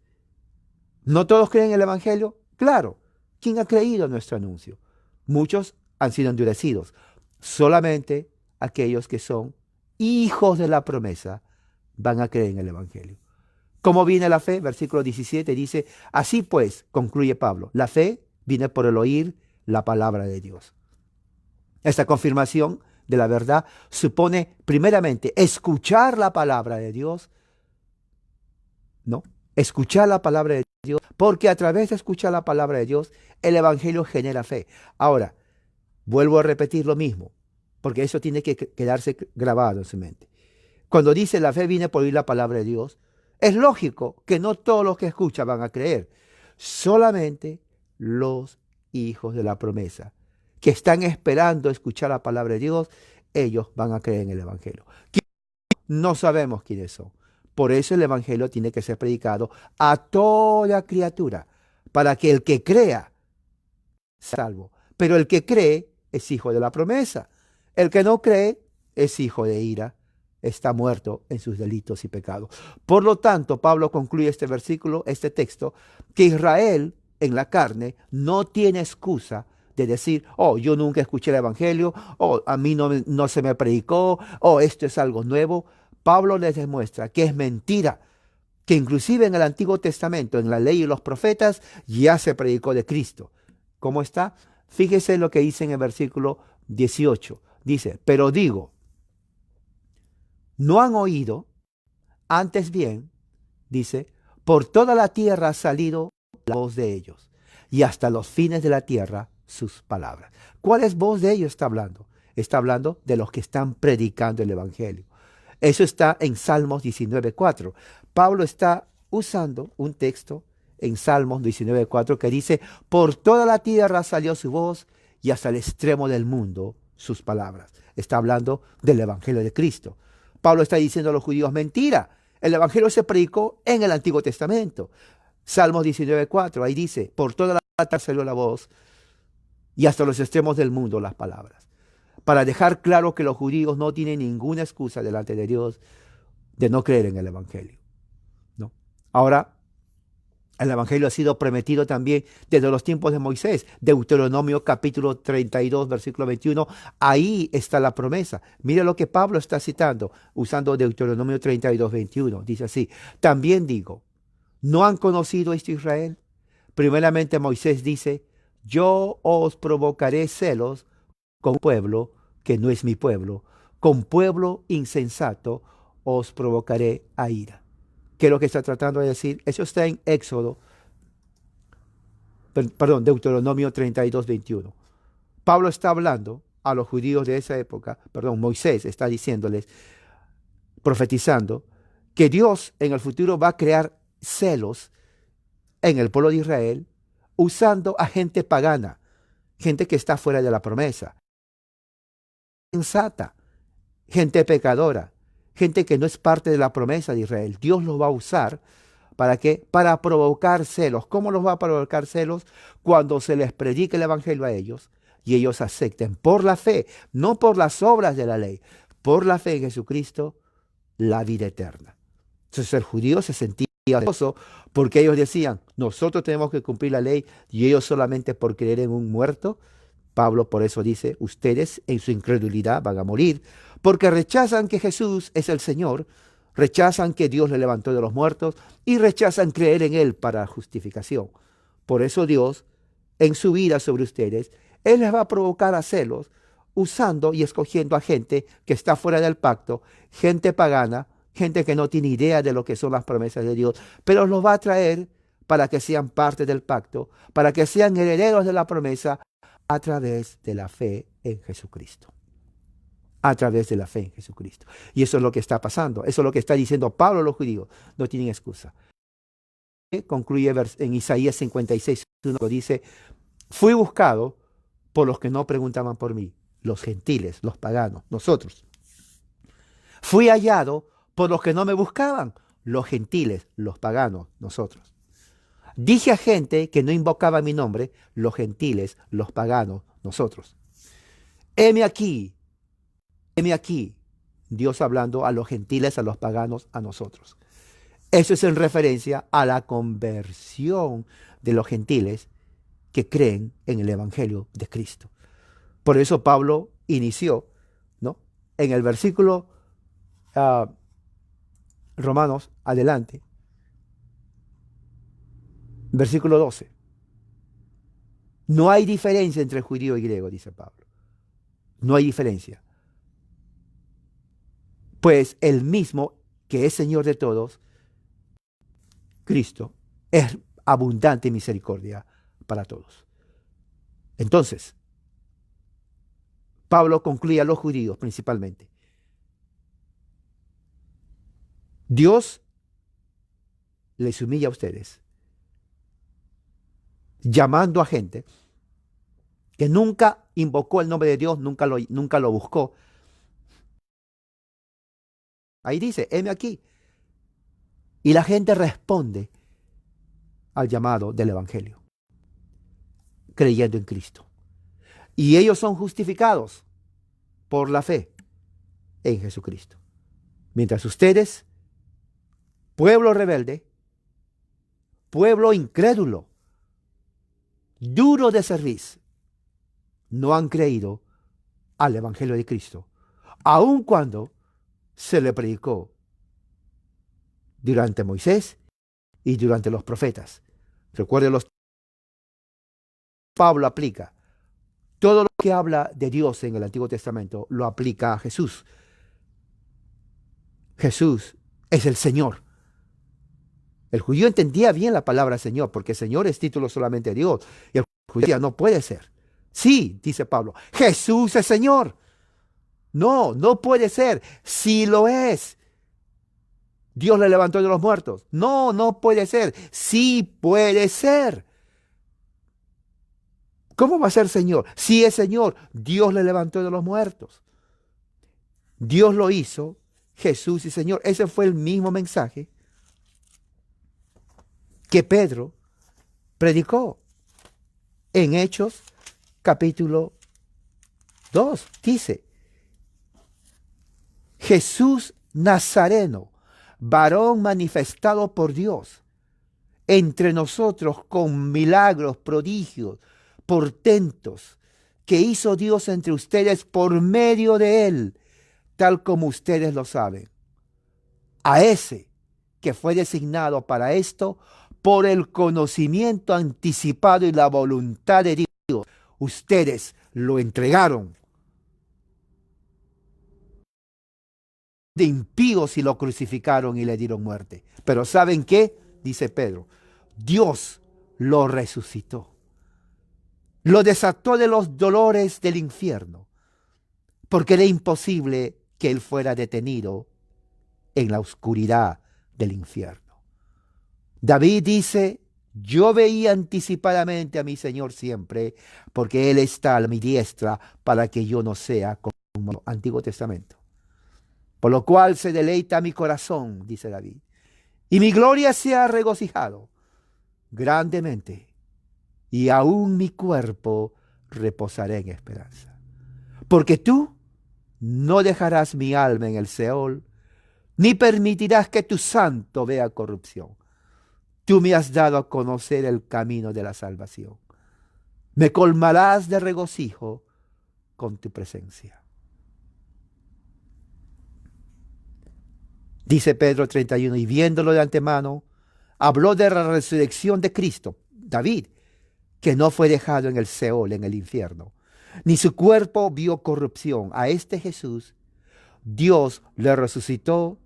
¿no todos creen en el Evangelio? Claro. ¿Quién ha creído en nuestro anuncio? Muchos han sido endurecidos. Solamente aquellos que son hijos de la promesa van a creer en el Evangelio. ¿Cómo viene la fe? Versículo 17 dice, así pues, concluye Pablo, la fe viene por el oír la palabra de Dios. Esta confirmación de la verdad supone primeramente escuchar la palabra de Dios, ¿no? Escuchar la palabra de Dios, porque a través de escuchar la palabra de Dios, el Evangelio genera fe. Ahora, vuelvo a repetir lo mismo, porque eso tiene que quedarse grabado en su mente. Cuando dice la fe viene por oír la palabra de Dios, es lógico que no todos los que escuchan van a creer, solamente los hijos de la promesa, que están esperando escuchar la palabra de Dios, ellos van a creer en el Evangelio. No sabemos quiénes son. Por eso el Evangelio tiene que ser predicado a toda criatura, para que el que crea sea salvo. Pero el que cree es hijo de la promesa. El que no cree es hijo de ira, está muerto en sus delitos y pecados. Por lo tanto, Pablo concluye este versículo, este texto, que Israel en la carne no tiene excusa de decir, oh, yo nunca escuché el Evangelio, oh, a mí no se me predicó, oh, esto es algo nuevo. Pablo les demuestra que es mentira, que inclusive en el Antiguo Testamento, en la ley y los profetas, ya se predicó de Cristo. ¿Cómo está? Fíjese lo que dice en el versículo 18. Dice, pero digo, no han oído, antes bien, dice, por toda la tierra ha salido la voz de ellos, y hasta los fines de la tierra sus palabras. ¿Cuál es voz de ellos está hablando? Está hablando de los que están predicando el Evangelio. Eso está en Salmos 19:4. Pablo está usando un texto en Salmos 19:4 que dice, por toda la tierra salió su voz y hasta el extremo del mundo sus palabras. Está hablando del Evangelio de Cristo. Pablo está diciendo a los judíos, mentira, el Evangelio se predicó en el Antiguo Testamento. Salmos 19:4, ahí dice, por toda la tierra salió la voz y hasta los extremos del mundo las palabras. Para dejar claro que los judíos no tienen ninguna excusa delante de Dios de no creer en el Evangelio, ¿no? Ahora, el Evangelio ha sido prometido también desde los tiempos de Moisés. Deuteronomio capítulo 32, versículo 21. Ahí está la promesa. Mire lo que Pablo está citando, usando Deuteronomio 32, 21. Dice así, también digo, ¿no han conocido esto Israel? Primeramente Moisés dice, yo os provocaré celos con un pueblo que no es mi pueblo, con pueblo insensato os provocaré a ira. ¿Qué es lo que está tratando de decir? Eso está en Deuteronomio 32, 21. Pablo está hablando a los judíos de esa época, Moisés está diciéndoles, profetizando, que Dios en el futuro va a crear celos en el pueblo de Israel usando a gente pagana, gente que está fuera de la promesa, insensata, gente pecadora, gente que no es parte de la promesa de Israel. Dios los va a usar ¿para qué? Para provocar celos. ¿Cómo los va a provocar celos? Cuando se les predique el Evangelio a ellos y ellos acepten por la fe, no por las obras de la ley, por la fe en Jesucristo, la vida eterna. Entonces el judío se sentía celoso porque ellos decían, nosotros tenemos que cumplir la ley y ellos solamente por creer en un muerto. Pablo por eso dice, ustedes en su incredulidad van a morir, porque rechazan que Jesús es el Señor, rechazan que Dios le levantó de los muertos y rechazan creer en Él para justificación. Por eso Dios, en su ira sobre ustedes, Él les va a provocar a celos, usando y escogiendo a gente que está fuera del pacto, gente pagana, gente que no tiene idea de lo que son las promesas de Dios, pero los va a traer para que sean parte del pacto, para que sean herederos de la promesa a través de la fe en Jesucristo. A través de la fe en Jesucristo. Y eso es lo que está pasando. Eso es lo que está diciendo Pablo a los judíos. No tienen excusa. Concluye en Isaías 56:1, dice: fui buscado por los que no preguntaban por mí, los gentiles, los paganos, nosotros. Fui hallado por los que no me buscaban, los gentiles, los paganos, nosotros. Dije a gente que no invocaba mi nombre, los gentiles, los paganos, nosotros. Heme aquí, Dios hablando a los gentiles, a los paganos, a nosotros. Eso es en referencia a la conversión de los gentiles que creen en el Evangelio de Cristo. Por eso Pablo inició, ¿no?, en el versículo Romanos, adelante, versículo 12. No hay diferencia entre judío y griego, dice Pablo. No hay diferencia. Pues el mismo que es Señor de todos, Cristo, es abundante en misericordia para todos. Entonces, Pablo concluye a los judíos principalmente. Dios les humilla a ustedes, llamando a gente que nunca invocó el nombre de Dios, nunca lo buscó. Ahí dice, heme aquí. Y la gente responde al llamado del Evangelio, creyendo en Cristo. Y ellos son justificados por la fe en Jesucristo. Mientras ustedes, pueblo rebelde, pueblo incrédulo, duro de cerviz, no han creído al Evangelio de Cristo, aun cuando se le predicó durante Moisés y durante los profetas. Recuerden, Pablo aplica todo lo que habla de Dios en el Antiguo Testamento, lo aplica a Jesús. Jesús es el Señor. El judío entendía bien la palabra Señor, porque Señor es título solamente de Dios. Y el judío decía, no puede ser. Sí, dice Pablo, Jesús es Señor. No, no puede ser. Sí lo es. Dios le levantó de los muertos. No, no puede ser. Sí puede ser. ¿Cómo va a ser Señor? Sí es Señor. Dios le levantó de los muertos. Dios lo hizo. Jesús y Señor. Ese fue el mismo mensaje que Pedro predicó en Hechos capítulo 2. Dice, Jesús Nazareno, varón manifestado por Dios entre nosotros con milagros, prodigios, portentos, que hizo Dios entre ustedes por medio de él, tal como ustedes lo saben. A ese que fue designado para esto por el conocimiento anticipado y la voluntad de Dios, ustedes lo entregaron de impíos y lo crucificaron y le dieron muerte. Pero ¿saben qué? Dice Pedro, Dios lo resucitó. Lo desató de los dolores del infierno, porque era imposible que él fuera detenido en la oscuridad del infierno. David dice, yo veía anticipadamente a mi Señor siempre, porque Él está a mi diestra para que yo no sea como el Antiguo Testamento. Por lo cual se deleita mi corazón, dice David, y mi gloria se ha regocijado grandemente, y aún mi cuerpo reposaré en esperanza. Porque tú no dejarás mi alma en el Seol, ni permitirás que tu santo vea corrupción. Tú me has dado a conocer el camino de la salvación. Me colmarás de regocijo con tu presencia. Dice Pedro 31, y viéndolo de antemano, habló de la resurrección de Cristo, David, que no fue dejado en el Seol, en el infierno, ni su cuerpo vio corrupción. A este Jesús, Dios le resucitó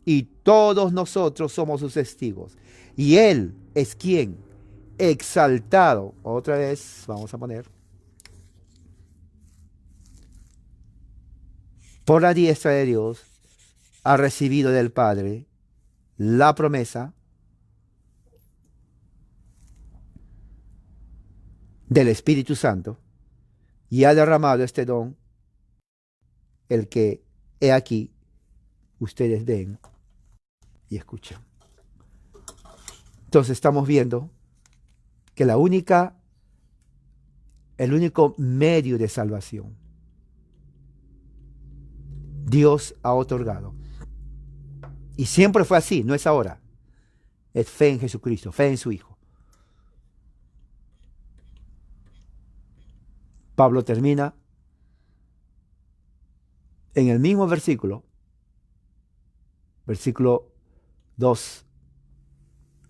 y todos nosotros somos sus testigos. Y Él es quien, exaltado, otra vez vamos a poner, por la diestra de Dios, ha recibido del Padre la promesa del Espíritu Santo y ha derramado este don, el que he aquí, ustedes ven y escuchan. Entonces estamos viendo que el único medio de salvación Dios ha otorgado. Y siempre fue así, no es ahora. Es fe en Jesucristo, fe en su Hijo. Pablo termina en el mismo versículo 2,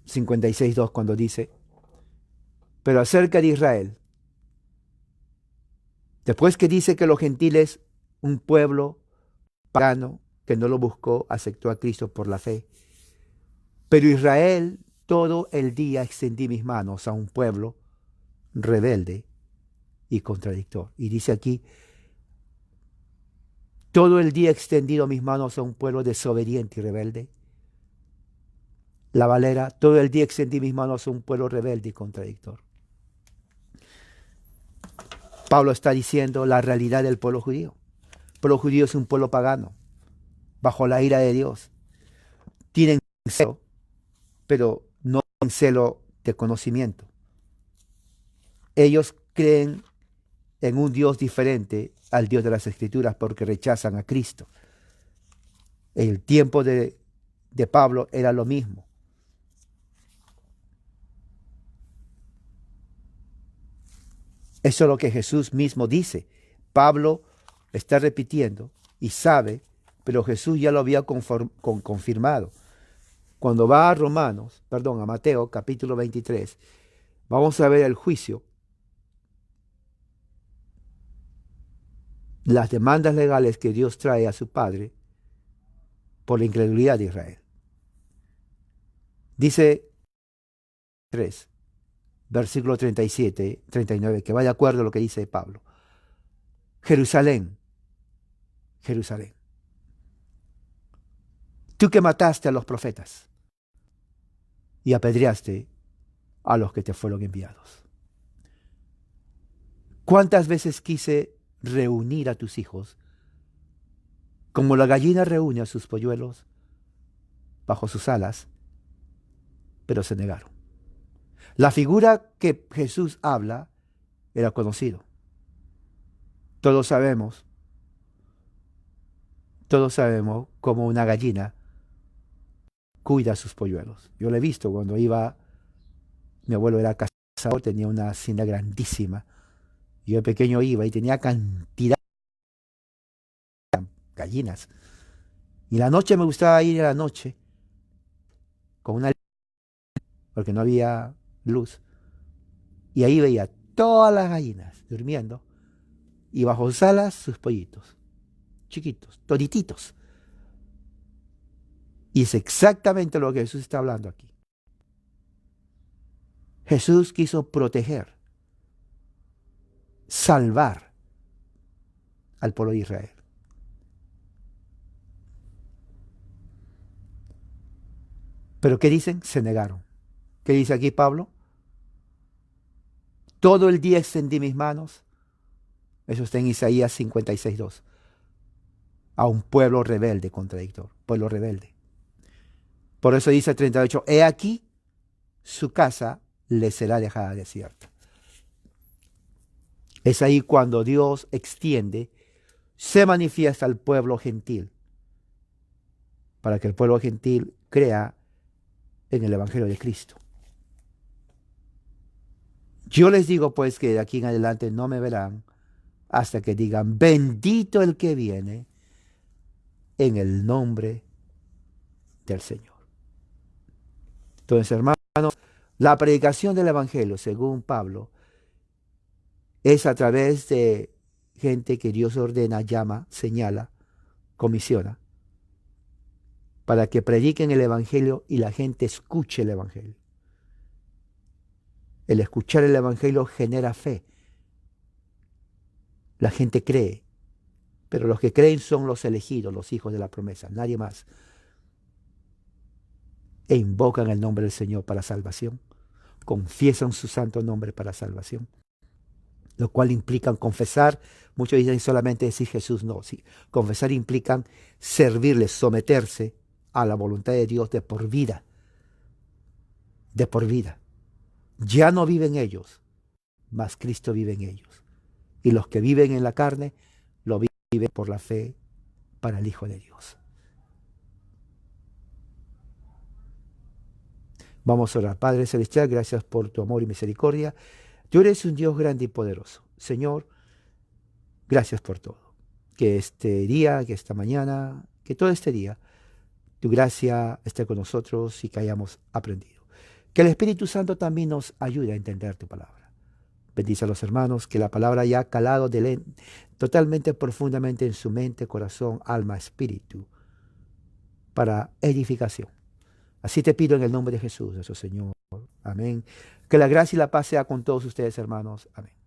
56:2, cuando dice: pero acerca de Israel, después que dice que los gentiles, un pueblo pagano que no lo buscó, aceptó a Cristo por la fe. Pero Israel, todo el día extendí mis manos a un pueblo rebelde y contradictor. Y dice aquí: todo el día he extendido mis manos a un pueblo desobediente y rebelde. La Valera: todo el día extendí mis manos a un pueblo rebelde y contradictor. Pablo está diciendo la realidad del pueblo judío. El pueblo judío es un pueblo pagano, bajo la ira de Dios. Tienen celo, pero no tienen celo de conocimiento. Ellos creen en un Dios diferente al Dios de las Escrituras porque rechazan a Cristo. El tiempo de Pablo era lo mismo. Eso es lo que Jesús mismo dice. Pablo está repitiendo y sabe, pero Jesús ya lo había confirmado. Cuando va a Mateo capítulo 23, vamos a ver el juicio, las demandas legales que Dios trae a su Padre por la incredulidad de Israel. Dice 3, versículo 37, 39, que va de acuerdo a lo que dice Pablo. Jerusalén, Jerusalén, tú que mataste a los profetas y apedreaste a los que te fueron enviados. ¿Cuántas veces quise reunir a tus hijos, como la gallina reúne a sus polluelos bajo sus alas, pero se negaron? La figura que Jesús habla era conocido. Todos sabemos cómo una gallina cuida a sus polluelos. Yo lo he visto cuando iba, mi abuelo era cazador, tenía una hacienda grandísima. Yo de pequeño iba y tenía cantidad de gallinas. Y la noche me gustaba ir a la noche con una, porque no había luz. Y ahí veía todas las gallinas durmiendo y bajo sus alas sus pollitos, chiquitos, todititos. Y es exactamente lo que Jesús está hablando aquí. Jesús quiso proteger, salvar al pueblo de Israel. Pero ¿qué dicen? Se negaron. ¿Qué dice aquí Pablo? Todo el día extendí mis manos. Eso está en Isaías 56:2. A un pueblo rebelde, contradictor. Pueblo rebelde. Por eso dice 38, he aquí, su casa le será dejada desierta. Es ahí cuando Dios extiende, se manifiesta al pueblo gentil, para que el pueblo gentil crea en el Evangelio de Cristo. Yo les digo pues que de aquí en adelante no me verán hasta que digan: bendito el que viene en el nombre del Señor. Entonces, hermanos, la predicación del Evangelio, según Pablo, es a través de gente que Dios ordena, llama, señala, comisiona. para que prediquen el Evangelio y la gente escuche el Evangelio. El escuchar el Evangelio genera fe. La gente cree, pero los que creen son los elegidos, los hijos de la promesa, nadie más. E invocan el nombre del Señor para salvación. Confiesan su santo nombre para salvación. Lo cual implica confesar. Muchos dicen solamente decir Jesús, no. Sí. Confesar implica servirle, someterse a la voluntad de Dios de por vida. De por vida. Ya no viven ellos, mas Cristo vive en ellos. Y los que viven en la carne, lo viven por la fe para el Hijo de Dios. Vamos a orar. Padre Celestial, gracias por tu amor y misericordia. Tú eres un Dios grande y poderoso. Señor, gracias por todo. Que este día, que esta mañana, que todo este día, tu gracia esté con nosotros y que hayamos aprendido. Que el Espíritu Santo también nos ayude a entender tu palabra. Bendice a los hermanos, que la palabra haya calado totalmente, profundamente en su mente, corazón, alma, espíritu, para edificación. Así te pido en el nombre de Jesús, nuestro Señor. Amén. Que la gracia y la paz sea con todos ustedes, hermanos. Amén.